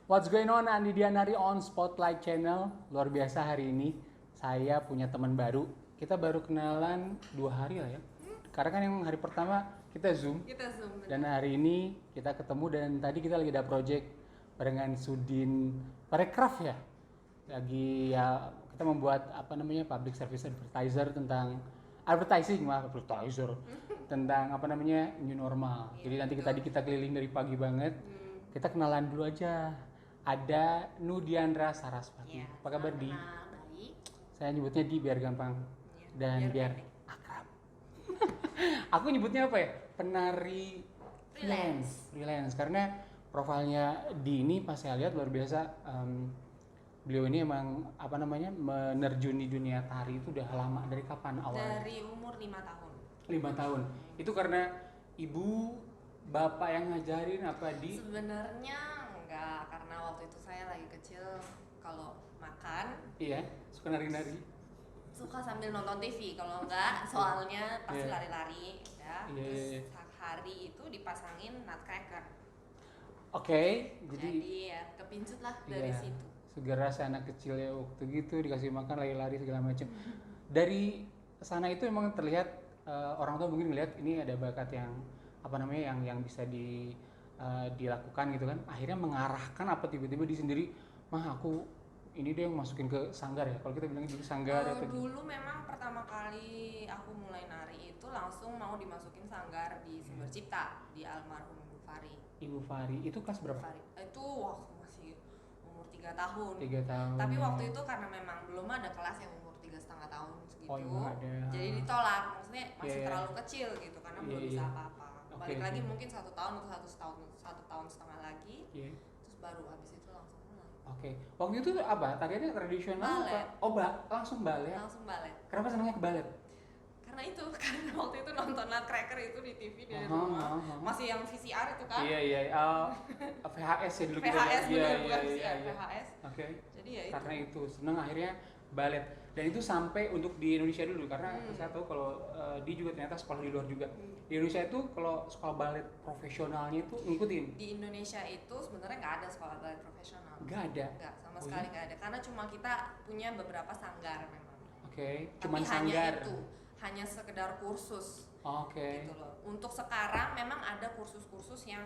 What's going on, Andi Dianari on Spotlight Channel. Luar biasa hari ini saya punya teman baru. Kita baru kenalan 2 hari lah ya. Karena kan yang hari pertama kita Zoom. Dan hari ini kita ketemu dan tadi kita lagi ada project barengan Sudin Parekraf ya. Lagi ya kita membuat public service advertiser tentang advertiser tentang new normal. Jadi nanti kita keliling dari pagi banget. Kita kenalan dulu aja. Ada Nudiandra Saraswati. Ya, Apa kabar Di? baik. Saya nyebutnya Di biar gampang dan biar pendek. akrab. Aku nyebutnya apa ya? Penari freelance. Karena profilnya Di ini pas saya lihat luar biasa. Beliau ini emang menerjuni dunia tari itu udah lama. Dari kapan awalnya? Dari umur 5 tahun. 5 tahun. Itu karena ibu, bapak yang ngajarin apa Di? Sebenarnya enggak, karena waktu itu saya lagi kecil kalau makan Iya, suka nari-nari. suka sambil nonton TV, kalau enggak soalnya pasti Iya. lari-lari ya. Iya. Terus hari itu dipasangin nutcracker. Oke, jadi Jadi ya kepincut lah dari iya, situ. segera anak kecil ya waktu gitu dikasih makan lari-lari segala macam. Dari sana itu emang terlihat orang tua mungkin ngelihat ini ada bakat yang yang bisa dilakukan gitu kan. Akhirnya mengarahkan apa tiba-tiba di sendiri, mah aku ini deh yang masukin ke sanggar ya. Kalau kita bilang dulu sanggar atau Dulu memang pertama kali aku mulai nari itu langsung mau dimasukin sanggar di Sumber Cipta di almarhum Ibu Fari. Ibu Fari itu kelas berapa? Fari. Itu waktu masih umur 3 tahun. 3 tahun. Tapi waktu itu karena memang belum ada kelas yang umur 3,5 tahun segitu. Oh, belum ada. Jadi ditolak, maksudnya masih Yeah. terlalu kecil gitu karena Yeah, belum bisa yeah. apa-apa. Okay, Balik lagi okay. mungkin 1 tahun atau satu tahun setengah lagi. Iya. Terus baru habis itu langsung mulai. Oke. Waktu itu apa? Tariannya tradisional Balet. apa? Oh, langsung balet. Langsung balet. Kenapa senangnya ke balet? Karena itu karena waktu itu nonton Nutcracker itu di TV di Aha, rumah. aha. Masih yang VCR itu kan? Iya. VHS ya dulu kita VHS lihat. bener, bukan Iya, VCR, iya. VHS. Oke. Jadi ya itu. Karena itu senang akhirnya balet. Dan itu sampai untuk di Indonesia dulu karena saya tahu kalau dia juga ternyata sekolah di luar juga. Di Indonesia itu kalau sekolah balet profesionalnya itu ngikutin. Di Indonesia itu sebenarnya nggak ada sekolah balet profesional. Nggak ada. Nggak, sama Oh, sekali iya? nggak ada. Karena cuma kita punya beberapa sanggar memang. Oke. Tapi Cuman hanya sanggar. itu, hanya sekedar kursus. Oke. Gitu loh. Untuk sekarang memang ada kursus-kursus yang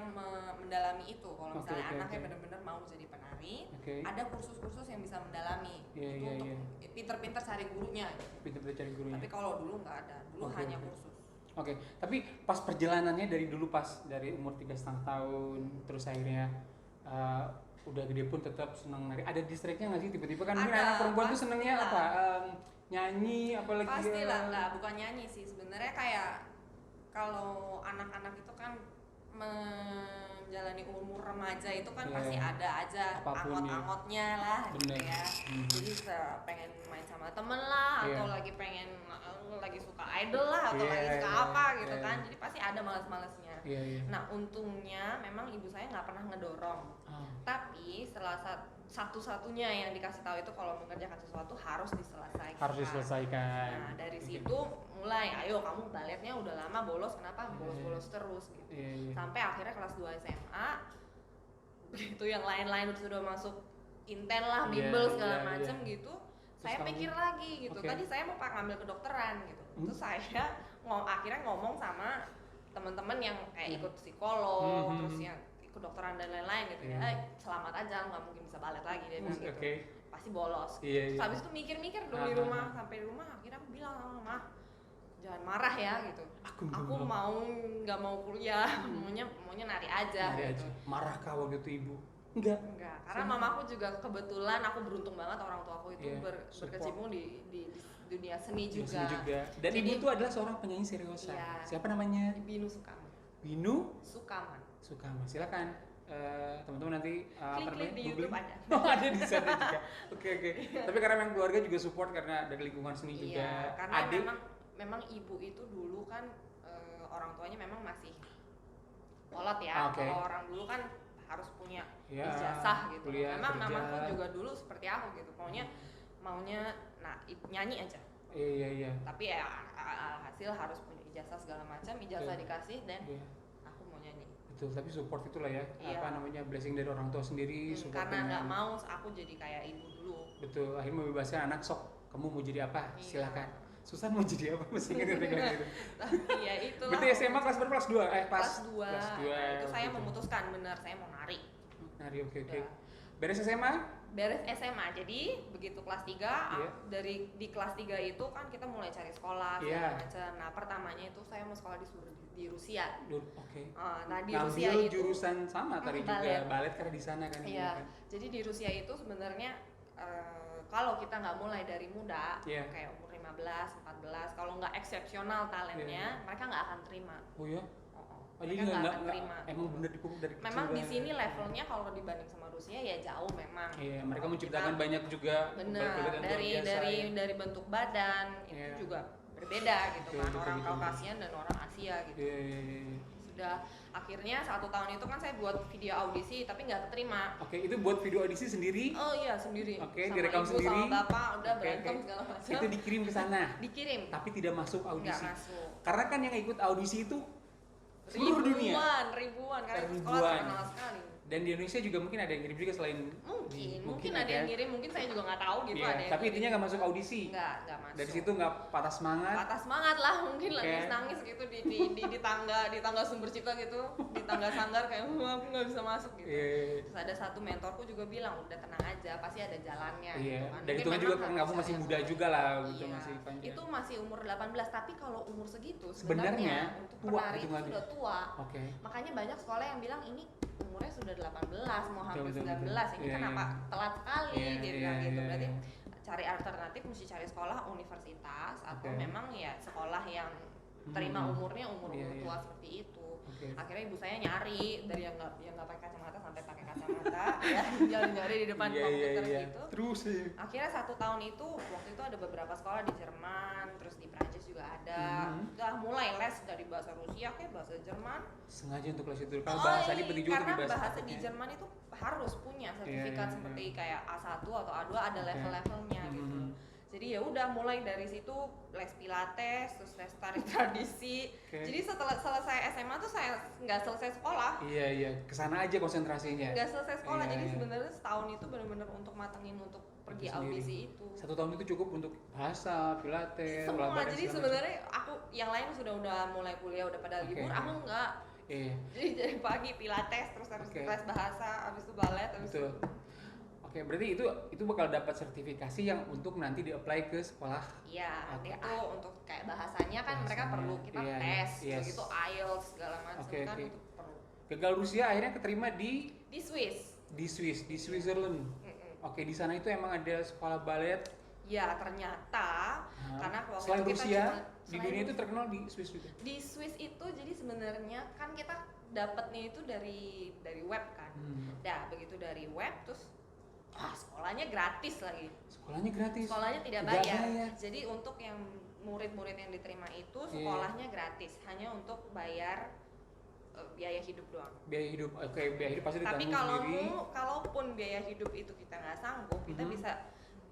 mendalami itu. Kalau Oke, misalnya oke, anaknya oke. benar-benar mau jadi penari, Oke. ada kursus-kursus yang bisa mendalami. Iya, Itu iya, untuk iya. pinter-pinter cari gurunya. Pinter-pinter cari gurunya. Tapi kalau dulu nggak ada, dulu Oke, hanya oke. kursus. Oke, tapi pas perjalanannya dari dulu dari umur 3,5 tahun terus akhirnya udah gede pun tetap seneng nari. Ada distriknya nggak sih tiba-tiba kan mungkin Ada, anak perempuan tuh senengnya pastilah. apa? Nyanyi apalagi Pastilah, nggak, bukan nyanyi sih sebenarnya. Kayak kalau anak-anak itu kan menjalani umur remaja itu kan Iya. pasti ada aja Apapun ya. anggot-angotnya lah gitu Bener. ya. Jadi pengen main sama temen lah, Iya. atau lagi pengen lagi suka idol lah, atau Iya, lagi suka iya, apa gitu iya. kan. Jadi pasti ada males-malesnya. Iya. Nah untungnya memang ibu saya nggak pernah ngedorong. Ah, Tapi satu-satunya yang dikasih tahu itu kalau mengerjakan sesuatu harus diselesaikan. harus diselesaikan. Nah dari Oke. situ mulai, ayo kamu baletnya udah lama bolos, kenapa bolos-bolos terus gitu. Iya. Sampai akhirnya kelas 2 SMA, begitu yang lain-lain sudah masuk inten lah, bimbel Iya, segala iya, macem iya. gitu. Terus Saya kamu- pikir lagi gitu. Oke. Tadi saya mau ngambil kedokteran gitu. Terus saya akhirnya ngomong sama teman-teman yang kayak ikut psikolog, Hmm. terus yang ikut dokteran dan lain-lain gitu Iya. ya. Selamat aja, nggak mungkin bisa balet lagi dia bilang gitu. Oke. Pasti bolos. Iya, Terus iya. habis itu mikir-mikir dong di Ah, rumah, ah, ah. sampai di rumah akhirnya aku bilang sama mama, jangan marah ya gitu. Aku Aku nggak mau kuliah, maunya nari aja Nari gitu. aja. Marah kah waktu itu ibu? Enggak. Enggak, karena mamaku juga kebetulan, aku beruntung banget orang tua aku itu Iya, support. berkecimpung di dunia seni Di juga. sini juga. Dan Jadi, ibu tuh adalah seorang penyanyi seriosa. Iya. Siapa namanya? Binu Sukaman. Binu Sukaman. Sukama. Silakan teman-teman nanti Klik-klik di googling. YouTube ada. Oh, ada di sana juga. Oke. Tapi karena memang keluarga juga support karena dari lingkungan seni juga. Iya, karena Adik memang ibu itu dulu kan orang tuanya memang masih kolot ya. Ah, oke. Kalau orang dulu kan harus punya Iya, ijazah gitu. kuliah, Memang kerja. mamaku juga dulu seperti aku gitu. Maunya nyanyi aja. Iya. Tapi ya hasil harus punya ijazah segala macam. Ijazah Iya. dikasih dan Iya. aku mau nyanyi. Betul, tapi support itulah ya, Iya. apa namanya, blessing dari orang tua sendiri, support Karena nggak dengan mau aku jadi kayak ibu dulu. betul, akhirnya membebaskan anak, sok kamu mau jadi apa, Iya. silakan. Susah mau jadi apa, masih ingat gitu. Tapi ya itulah. Berarti SMA kelas berapa? Kelas 2? Kelas 2. Kelas 2. Nah, itu saya gitu. memutuskan benar saya mau nari. Nari, oke. Udah. Beres SMA? Beres SMA, jadi begitu kelas 3, Iya. di kelas 3 itu kan kita mulai cari sekolah Iya. segala macam. Nah, pertamanya itu saya mau sekolah di Rusia. Oke. Nah, di Ngambil Rusia itu jurusan sama tadi balet. juga, balet karena di sana kan. ini Iya. kan. Jadi di Rusia itu sebenarnya kalau kita nggak mulai dari muda, Iya. kayak umur 15, 14, kalau nggak eksepsional talentnya, mereka nggak akan terima. Oh ya? Mereka Jadi nggak nggak akan terima. emang bener dipupuk dari kecil. Memang di banget. sini levelnya kalau dibanding sama Rusia ya jauh memang. Iya, mereka Kalau menciptakan kita- banyak juga bener balet-balet yang dari luar biasa, dari ya. dari bentuk badan Iya. itu juga berbeda gitu Betul, kan, betul, orang betul. Kaukasian dan orang Asia gitu. Iya. Sudah akhirnya 1 tahun itu kan saya buat video audisi tapi nggak keterima. Oke, itu buat video audisi sendiri. Oh iya sendiri. Oke, Sama direkam ibu, sendiri. sama bapak udah Oke, berantem oke. segala macam. Itu dikirim ke sana. Dikirim. Tapi tidak masuk Nggak audisi. masuk. Karena kan yang ikut audisi itu seluruh dunia. Ribuan karena itu sekolah Ribuan. terkenal sekali. Dan di Indonesia juga mungkin ada yang ngirim juga selain Mungkin ada yang ngirim, mungkin saya juga nggak tahu gitu Iya, ada yang tapi ngirim. intinya nggak masuk audisi. Nggak masuk. Dari situ nggak patah semangat. patah semangat lah mungkin Oke. nangis gitu di tangga sumber cipta gitu, di tangga sanggar kayak wah aku nggak bisa masuk gitu. Iya. Terus ada satu mentorku juga bilang udah tenang aja pasti ada jalannya Iya. gitu kan. Dan Mungkin itu kan juga memang kan harus kamu masih saya muda sekolah. juga lah, gitu Iya. masih panjang. Itu masih umur 18, tapi kalau umur segitu Sebenarnya sebenarnya untuk tua penari itu hitungannya. sudah tua. Oke. Makanya banyak sekolah yang bilang ini umurnya sudah 18 mau hampir Betul, 19 ini Iya, kenapa iya. telat sekali Iya, dia iya, bilang gitu. iya, Berarti iya. cari alternatif mesti cari sekolah universitas atau Oke. memang ya sekolah yang terima umurnya umur Iya, iya. tua seperti itu. Oke. Akhirnya ibu saya nyari dari yang nggak pakai kacamata sampai pakai kacamata ya nyari di depan Iya, komputer iya. gitu. Terus ya. Akhirnya 1 tahun itu waktu itu ada beberapa sekolah di Jerman, terus di Prancis juga ada. Udah mulai les dari bahasa Rusia ke bahasa Jerman. Sengaja untuk kelas itu. Kalau bahasa ini penting juga Karena dibahas. bahasa di takutnya. Jerman itu harus punya sertifikat Iya, seperti iya. kayak A1 atau A2 ada Oke. level-levelnya gitu. Mhm. Jadi ya udah mulai dari situ les pilates, terus les tari tradisi. Oke. Jadi setelah selesai SMA tuh saya nggak selesai sekolah. Iya. Kesana aja konsentrasinya. Nggak selesai sekolah. Iya, Jadi iya. sebenarnya setahun itu benar-benar untuk matengin untuk pergi Itu sendiri. audisi itu. 1 tahun itu cukup untuk bahasa, pilates, Semua. olahraga, Jadi segala sebenarnya aku yang lain udah mulai kuliah udah pada Oke, libur, oke. aku enggak. macam. Iya. Jadi dari pagi pilates, terus habis Oke. itu les bahasa, habis itu balet, habis Betul. itu Oke, berarti itu bakal dapat sertifikasi yang untuk nanti di-apply ke sekolah. iya, Oke. itu untuk kayak bahasanya kan mereka Bahasanya, perlu kita iya, tes, yes. begitu IELTS segala macam Oke, kan oke. itu perlu. Gagal Rusia akhirnya keterima di Di Swiss. Switzerland. Mm-mm. Oke, di sana itu emang ada sekolah balet. Ya ternyata karena waktu Selain itu kita Rusia, cuma- di selain dunia itu Rusia. terkenal di Swiss juga. Di Swiss itu jadi sebenarnya kan kita dapatnya itu dari web kan. Nah, begitu dari web terus sekolahnya gratis lagi. Sekolahnya gratis. Sekolahnya tidak Nggak bayar. bayar. Jadi untuk yang murid-murid yang diterima itu Iya. sekolahnya gratis, hanya untuk bayar biaya hidup doang. Biaya hidup. Oke, biaya hidup pasti Tapi ditanggung sendiri. kalaupun biaya hidup itu kita nggak sanggup, kita Mhm. bisa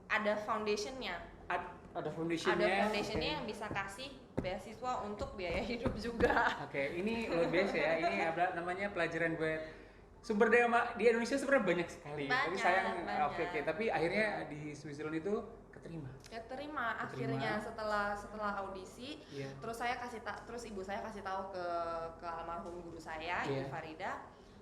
ada foundationnya. Ada foundationnya. Ada foundationnya oke. yang bisa kasih beasiswa untuk biaya hidup juga. Oke, ini luar biasa ya. Ini ada namanya pelajaran buat sumber daya di Indonesia sebenarnya banyak sekali. Tapi Banyak, sayang, banyak. oke. Tapi akhirnya di Switzerland itu keterima. Keterima Keterima. akhirnya setelah audisi. Iya. Terus ibu saya kasih tahu ke almarhum guru saya, Iya. Ibu Farida,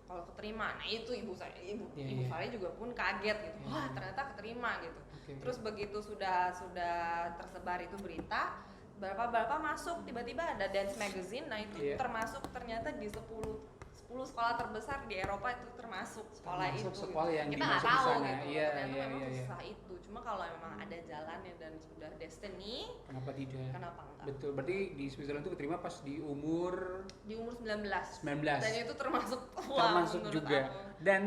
kalau keterima. Nah itu ibu Iya, Ibu iya. Farida juga pun kaget gitu. Iya. Wah ternyata keterima gitu. Oke. Terus begitu sudah tersebar itu berita, berapa masuk tiba-tiba ada Dance Magazine. Nah itu Iya. termasuk ternyata di 10 sekolah terbesar di Eropa itu termasuk sekolah Termasuk itu. sekolah yang Kita nggak dimasuk di tahu sana. gitu. Iya, Ternyata iya, memang iya, iya. susah itu. Cuma kalau memang ada jalannya dan sudah destiny, Kenapa tidak? kenapa enggak? Betul. Berarti di Switzerland itu keterima pas di umur Di umur 19. 19. Dan itu termasuk tua termasuk menurut juga. aku. Dan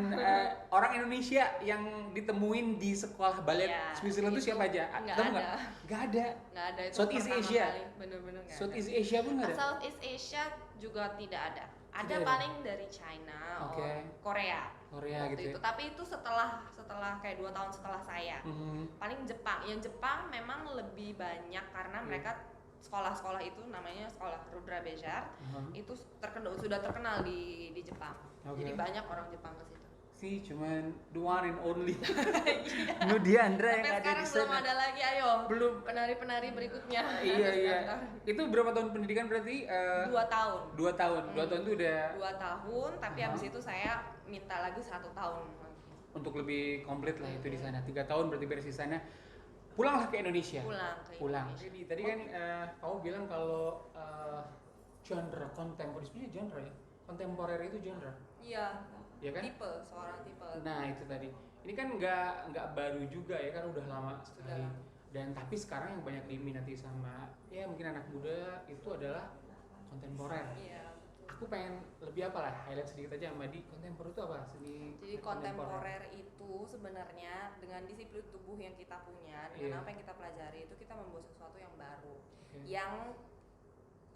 orang Indonesia yang ditemuin di sekolah balet Iya, Switzerland itu itu siapa aja? nggak Tahu ada. nggak? Nggak ada. Nggak ada itu Southeast pertama Asia. kali. Bener-bener nggak ada. Southeast Asia pun nggak ada. Southeast Asia juga tidak ada. Ada Tidak ada. paling dari China, Oke. Korea. Korea waktu gitu itu. ya. Tapi itu setelah kayak 2 tahun setelah saya. Mhm. Paling Jepang. Yang Jepang memang lebih banyak karena Iya. mereka sekolah-sekolah itu namanya sekolah Rudra Bejar. Itu sudah terkenal di Jepang. Jadi banyak orang Jepang ke situ. Sih cuman the one and only. Nu dia Andra yang ada di sana. Belum ada lagi, ayo. Belum. Penari-penari berikutnya. Iya. Itu berapa tahun pendidikan berarti? 2 tahun. 2 tahun. 2 tahun itu udah 2 tahun, tapi habis itu saya minta lagi 1 tahun. Untuk lebih komplit lah itu di sana. 3 tahun berarti beres di sana. Pulanglah ke Indonesia. Pulang. Jadi tadi kan kamu bilang kalau genre kontemporer, sebenarnya genre ya. Kontemporer itu genre. Iya. Ya kan? Seorang tipe. Nah itu tadi. Ini kan nggak baru juga ya, kan udah lama sekali. Dan tapi sekarang yang banyak diminati sama ya mungkin anak muda itu adalah kontemporer. Iya. Aku pengen lebih apa lah, highlight sedikit aja sama di kontemporer itu apa? Jadi kontemporer itu sebenarnya dengan disiplin tubuh yang kita punya, dengan apa yang kita pelajari itu kita membuat sesuatu yang baru,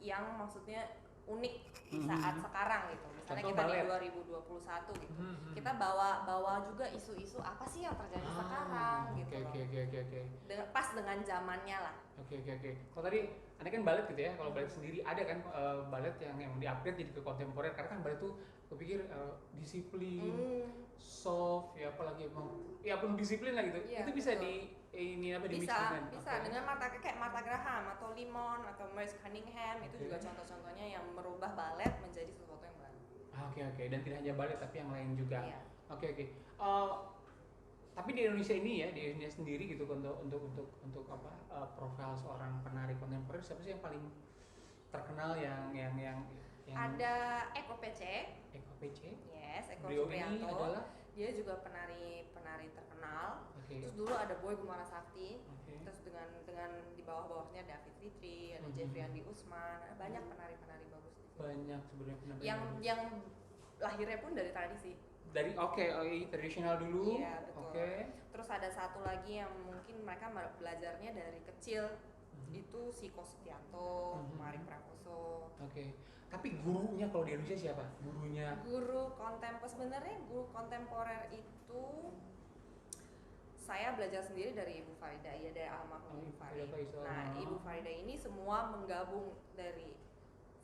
yang maksudnya unik di saat sekarang gitu. Misalnya kita di 2021 gitu. Kita bawa juga isu-isu apa sih yang terjadi sekarang gitu. Oke. Pas dengan zamannya lah. Oke. Kalau tadi Anda kan balet gitu ya. Kalau balet sendiri ada kan balet yang di-upgrade jadi ke kontemporer, karena kan balet tuh kepikir disiplin, soft ya, apalagi emang ya penuh disiplin lah gitu. Iya, itu bisa betul. Bisa dengan kayak Martha Graham atau Limon atau Merce Cunningham itu juga contoh-contohnya yang merubah balet menjadi sesuatu yang baru. Oke. Dan tidak hanya balet tapi yang lain juga. Iya. Oke. Tapi di Indonesia ini ya, di Indonesia sendiri gitu untuk apa profil seorang penari kontemporer siapa sih yang paling terkenal yang ada Eko PC. Yes, Eko Supriyanto. Dia juga penari terkenal. Terus dulu ada Boy Gumara Sakti. Terus dengan di bawahnya David Fitri, ada Jeffrey Andi Usman, ada banyak penari-penari bagus. Banyak sebenarnya penari. Yang lahirnya pun dari tradisi. Dari tradisional dulu. Iya, betul. Terus ada satu lagi yang mungkin mereka belajarnya dari kecil. Itu si Setianto, Mari Prakoso. Tapi gurunya kalau di Indonesia siapa? Guru kontemporer itu saya belajar sendiri dari Ibu Farida, ya dari almarhum Ibu Farida. Nah, Ibu Farida ini semua menggabung dari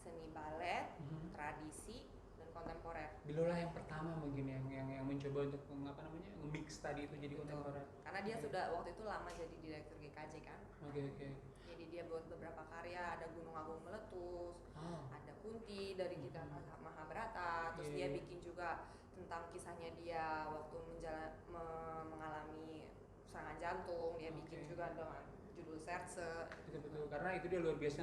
seni balet, tradisi dan kontemporer. Beliau lah yang pertama mungkin yang mencoba untuk nge-mix tadi itu jadi kontemporer. Karena dia sudah waktu itu lama jadi direktur GKJ kan. Jadi dia buat beberapa karya, ada Gunung Agung Meletus, ada Kunti dari Gita Mahabharata, terus dia bikin juga tentang kisahnya dia waktu mengalami serangan jantung, dia bikin juga dengan judul Serse. Betul, karena itu dia luar biasa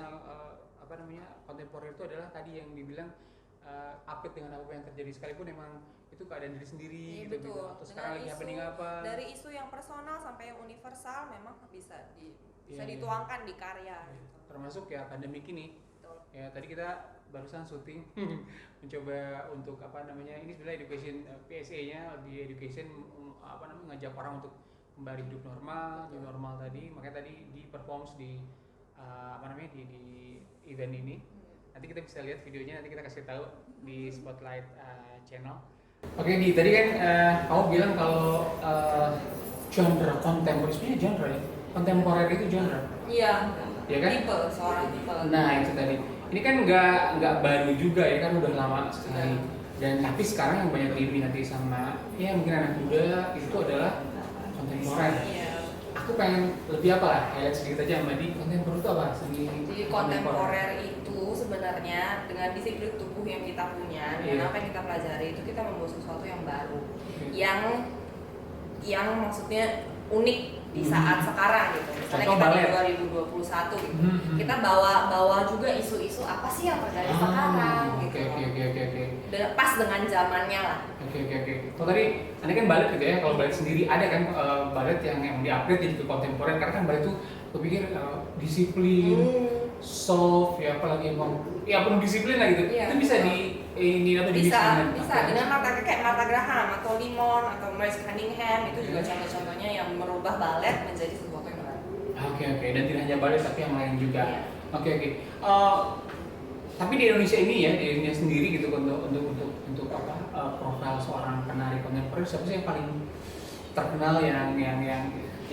kontemporer itu adalah tadi yang dibilang update dengan apa yang terjadi, sekalipun emang itu keadaan diri sendiri gitu. Atau sekarang lagi happening apa. Dari isu yang personal sampai yang universal memang bisa dituangkan di karya gitu. Termasuk ya pandemik ini. Betul. Ya tadi kita barusan syuting mencoba untuk ini sebenarnya education PSA-nya di education ngajak orang untuk kembali hidup normal, new normal tadi. Makanya tadi di performs di di event ini. Nanti kita bisa lihat videonya, nanti kita kasih tahu di Spotlight channel. Oke, tadi kan kamu bilang kalau genre kontemporer, sebenarnya genre ya. Kontemporer itu genre. Iya. Ya kan? Seorang tipe. Nah, itu tadi. Ini kan nggak baru juga ya, kan udah lama sekali. Dan tapi sekarang yang banyak diminati sama ya mungkin anak muda itu adalah kontemporer. Aku pengen lebih apa lah, highlight sedikit aja sama di kontemporer itu apa? Jadi kontemporer itu sebenarnya dengan disiplin tubuh yang kita punya, dengan apa yang kita pelajari itu kita membuat sesuatu yang baru, yang maksudnya unik di saat sekarang gitu. Misalnya kita di 2021 gitu. Kita bawa juga isu-isu apa sih yang terjadi sekarang gitu. Dan pas dengan zamannya lah. Kalau tadi Anda kan balet gitu ya. Kalau balet sendiri ada kan balet yang di-upgrade jadi ke kontemporer, karena kan balet itu kepikir disiplin, soft ya, apalagi emang ya penuh disiplin lah gitu. Itu bisa bisa dengan kayak Martha Graham atau Limon atau Merce Cunningham, itu juga contoh-contohnya yang merubah balet menjadi sesuatu yang baru. Oke. Dan tidak hanya balet tapi yang lain juga. Tapi di Indonesia ini ya, di Indonesia sendiri gitu untuk profil seorang penari kontemporer siapa sih yang paling terkenal yang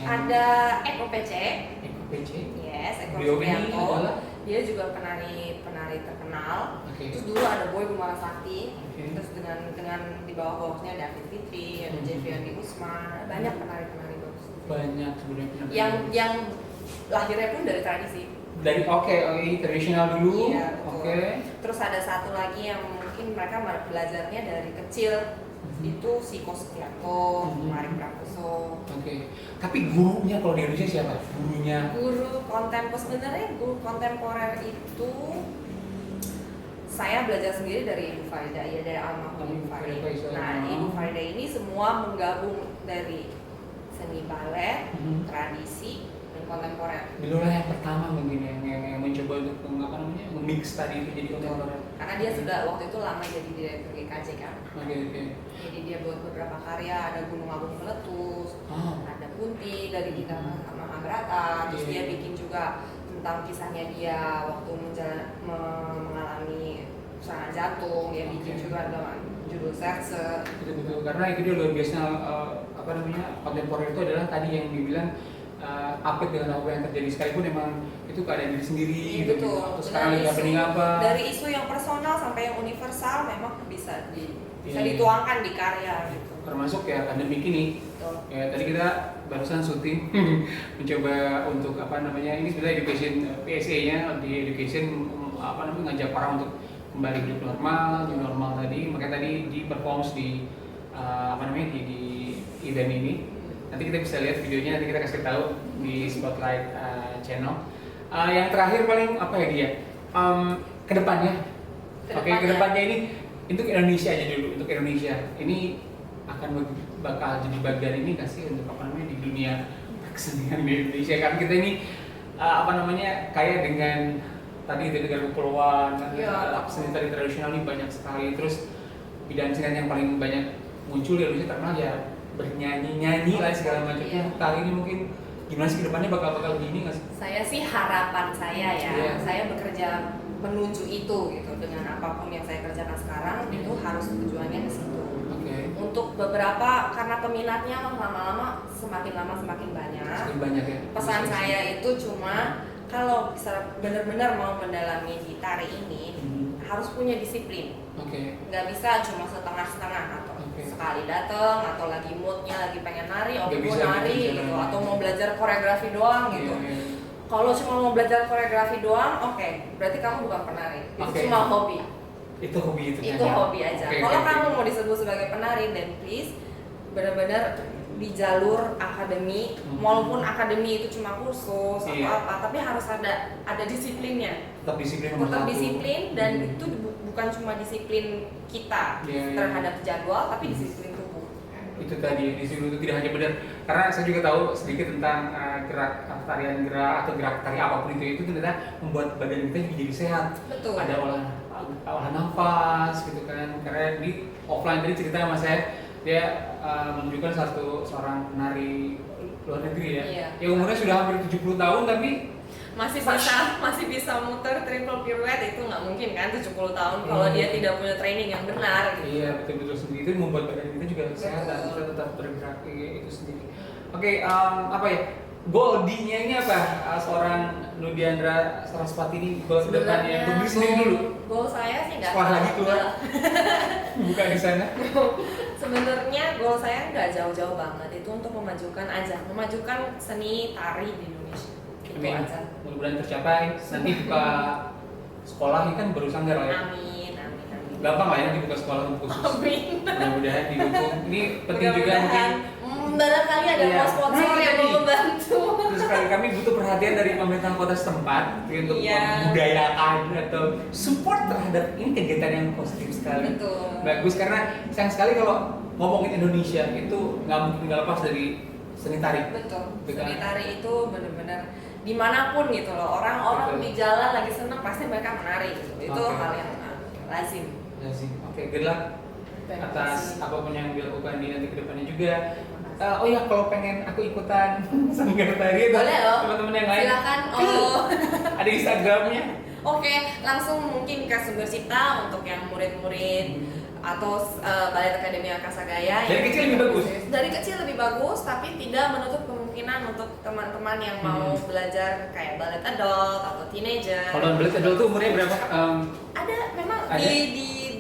ada Eko PC. Eko Yes, Eko Supriyanto. dia juga penari terkenal. Terus dulu ada Boy Gumara Sakti. Terus dengan di bawahnya ada David Fitri, ada Jeffriandi Usman, banyak penari-penari bagus. Banyak sebenarnya. Yang lahirnya pun dari tradisi. Dari tradisional dulu. Iya, terus ada satu lagi yang mungkin mereka belajarnya dari kecil. Itu si Ko Setianto, Marik Prakoso. Tapi gurunya kalau di Indonesia siapa? Guru kontemporer itu saya belajar sendiri dari Ibu Farida, ya dari almarhum Ibu Farida. Nah, Ibu Farida ini semua menggabung dari seni balet, tradisi, dan kontemporer. Beliau yang pertama mungkin yang mencoba untuk memix tadi itu jadi kontemporer. Karena dia sudah waktu itu lama jadi direktur GKJ kan. Jadi dia buat beberapa karya, ada Gunung Agung Meletus, ada Kunti dari Gita Mahabharata, terus dia bikin juga tentang kisahnya dia waktu mengalami serangan jantung, dia bikin juga dengan judul Serse. Betul, karena itu dia luar biasa kontemporer itu adalah tadi yang dibilang update dengan apa yang terjadi sekalipun emang itu keadaan diri sendiri gitu. Terus sekarang lagi happening apa? Dari isu yang personal sampai yang universal memang bisa dituangkan di karya gitu. Termasuk ya pandemi ini. Ya tadi kita barusan syuting mencoba untuk ini sebenarnya education PSA-nya di education ngajak orang untuk kembali hidup normal, new normal tadi. Makanya tadi di performance di di event ini. Nanti kita bisa lihat videonya, nanti kita kasih tahu di Spotlight channel. Yang terakhir paling kedepannya. Kedepannya ini untuk Indonesia aja dulu, untuk Indonesia. Ini akan bakal jadi bagian ini kasih untuk di dunia kesenian di Indonesia. Kan kita ini kaya dengan tadi dengan kepulauan, seni tari tradisional ini banyak sekali. Terus bidang kesenian yang paling banyak muncul di Indonesia terkenal ya bernyanyi lah segala macam. Tari ini mungkin gimana sih kedepannya bakal gini nggak sih? Saya sih harapan saya saya bekerja menuju itu gitu dengan apapun yang saya kerjakan sekarang itu harus tujuannya ke situ. Untuk beberapa karena peminatnya lama-lama semakin banyak. Pesan saya itu cuma kalau bisa benar-benar mau mendalami di tari ini harus punya disiplin. Nggak bisa cuma setengah-setengah atau sekali datang atau lagi moodnya lagi pengen nari, gue nari gitu atau mau belajar koreografi doang gitu. Kalau cuma mau belajar koreografi doang, berarti kamu bukan penari. Itu cuma hobi. Itu hobi aja. Kalau kamu mau disebut sebagai penari, then please benar-benar di jalur akademi, walaupun akademi itu cuma kursus atau apa, tapi harus ada disiplinnya. Tetap disiplin dan itu bukan cuma disiplin kita terhadap jadwal, tapi disiplin tubuh. Itu tadi disiplin itu tidak hanya benar, karena saya juga tahu sedikit tentang gerak atau gerak tari apapun itu ternyata membuat badan kita jadi sehat. Betul. Ada olah nafas gitu kan, karena di offline tadi cerita sama saya dia menunjukkan seorang penari luar negeri yang umurnya sudah hampir 70 tahun tapi masih bisa muter triple pirouette. Itu nggak mungkin kan 70 tahun kalau dia tidak punya training yang benar gitu. Iya, betul sendiri. Itu membuat badan kita juga sehat dan kita tetap bergerak itu sendiri. Goal D-nya ini apa? Seorang Nudiandra Saraswati ini goal kedepannya berdiri sendiri dulu. Goal saya sih nggak sekolah lagi keluar buka di sana. Sebenarnya goal saya nggak jauh-jauh banget, itu untuk memajukan seni tari di Indonesia. Mudah-mudahan tercapai. Nanti buka sekolah ini kan baru sanggar lah ya. Amin. Gampang lah ya nanti buka sekolah khusus. Amin. Mudah-mudahan didukung. Ini penting juga mungkin. Barangkali ada sponsor yang mau membantu. Terus kami butuh perhatian dari pemerintah kota setempat untuk membudayakan atau support terhadap ini kegiatan yang positif sekali. Betul. Bagus, karena sayang sekali kalau ngomongin Indonesia itu nggak lepas dari seni tari. Betul. Seni tari itu benar-benar dimanapun gitu loh, orang di jalan lagi seneng pasti mereka menari gitu. Itu hal yang lazim. Good luck atas apapun yang dilakukan di nanti kedepannya juga. Kalau pengen aku ikutan sanggar tari, boleh loh, teman-teman yang lain silakan. Ada Instagramnya. Langsung mungkin ke Sumber Cipta untuk yang murid-murid atau Balet Akademia Kasagaya. Dari kecil lebih bagus? Dari kecil lebih bagus, tapi tidak menutup kemungkinan untuk teman-teman yang mau belajar kayak balet adult atau teenager. Kalau balet adult tuh umurnya berapa? Ada, memang ada?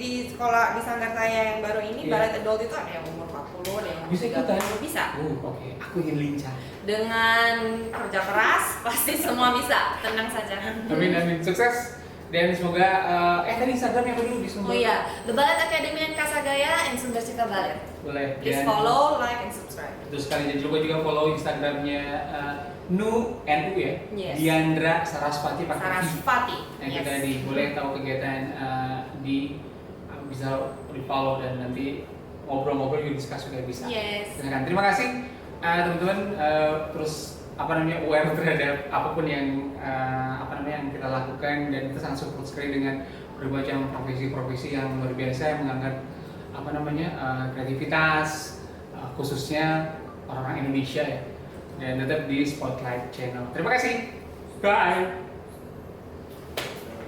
Di sekolah di sanggar saya yang baru ini, balet adult itu ada yang umur 40, ada yang umur 30. Bisa. Oke. Aku ingin lincah. Dengan kerja keras, pasti semua bisa. Tenang saja. Amin. Sukses. Dan semoga tadi Instagramnya apa dulu di Sumber? Oh iya, The Ballet Academy Kasagaya and Sumber Cita Ballet. Boleh. Please follow, like, and subscribe. Terus kalian jangan lupa juga follow Instagramnya Nu ya. Yes. Diandra Sarasvati pakai Sarasvati. Yang kita nih boleh tahu kegiatan di bisa di follow dan nanti ngobrol-ngobrol juga diskus juga bisa. Yes. Terima kasih teman-teman. Terus aware terhadap apapun yang yang kita lakukan, dan kita sangat support sekali dengan berbagai macam profesi-profesi yang luar biasa yang mengangkat kreativitas khususnya orang-orang Indonesia ya, dan tetap di Spotlight Channel. Terima kasih. Bye.